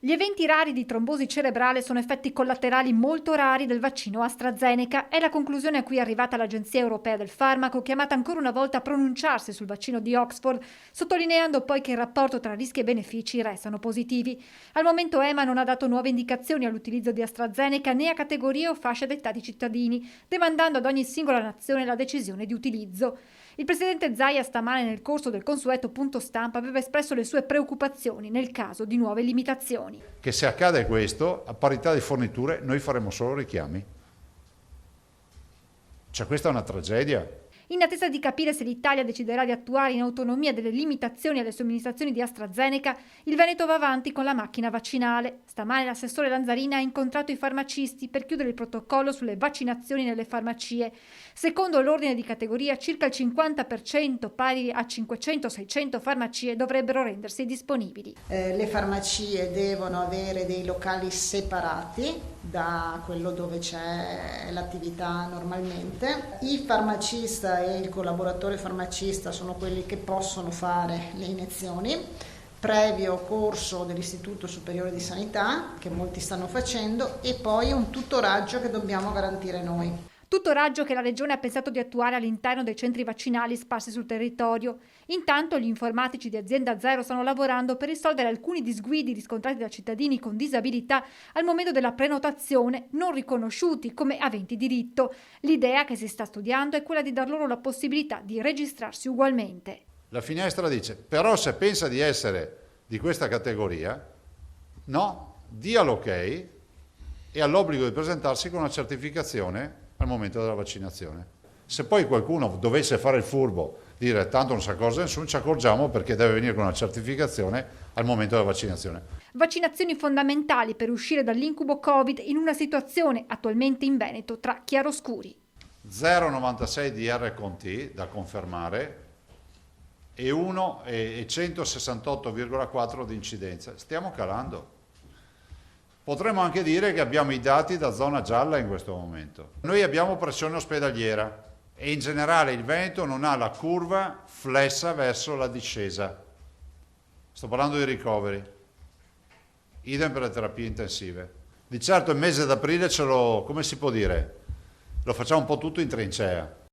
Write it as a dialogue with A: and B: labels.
A: Gli eventi rari di trombosi cerebrale sono effetti collaterali molto rari del vaccino AstraZeneca. È la conclusione a cui è arrivata l'Agenzia Europea del Farmaco, chiamata ancora una volta a pronunciarsi sul vaccino di Oxford, sottolineando poi che il rapporto tra rischi e benefici restano positivi. Al momento EMA non ha dato nuove indicazioni all'utilizzo di AstraZeneca né a categorie o fasce d'età di cittadini, demandando ad ogni singola nazione la decisione di utilizzo. Il presidente Zaia stamane nel corso del consueto punto stampa aveva espresso le sue preoccupazioni nel caso di nuove limitazioni.
B: Che se accade questo, a parità di forniture, noi faremo solo richiami. Cioè questa è una tragedia.
A: In attesa di capire se l'Italia deciderà di attuare in autonomia delle limitazioni alle somministrazioni di AstraZeneca, il Veneto va avanti con la macchina vaccinale. Stamane l'assessore Lanzarina ha incontrato i farmacisti per chiudere il protocollo sulle vaccinazioni nelle farmacie. Secondo l'ordine di categoria, circa il 50%, pari a 500-600 farmacie, dovrebbero rendersi disponibili.
C: Le farmacie devono avere dei locali separati da quello dove c'è l'attività normalmente. Il farmacista e il collaboratore farmacista sono quelli che possono fare le iniezioni, previo corso dell'Istituto Superiore di Sanità, che molti stanno facendo, e poi un tutoraggio che dobbiamo garantire noi.
A: Tutoraggio che la Regione ha pensato di attuare all'interno dei centri vaccinali sparsi sul territorio. Intanto gli informatici di Azienda Zero stanno lavorando per risolvere alcuni disguidi riscontrati da cittadini con disabilità al momento della prenotazione, non riconosciuti come aventi diritto. L'idea che si sta studiando è quella di dar loro la possibilità di registrarsi ugualmente.
B: La finestra dice, però se pensa di essere di questa categoria, no, dia l'ok e ha l'obbligo di presentarsi con una certificazione al momento della vaccinazione. Se poi qualcuno dovesse fare il furbo, dire tanto non sa cosa nessuno, ci accorgiamo perché deve venire con una certificazione al momento della vaccinazione.
A: Vaccinazioni fondamentali per uscire dall'incubo Covid in una situazione attualmente in Veneto tra chiaroscuri.
B: 0,96 di R con T da confermare e 168,4 di incidenza. Stiamo calando. Potremmo anche dire che abbiamo i dati da zona gialla in questo momento. Noi abbiamo pressione ospedaliera e in generale il Veneto non ha la curva flessa verso la discesa. Sto parlando di ricoveri. Idem per le terapie intensive. Di certo il mese d'aprile come si può dire, lo facciamo un po' tutto in trincea.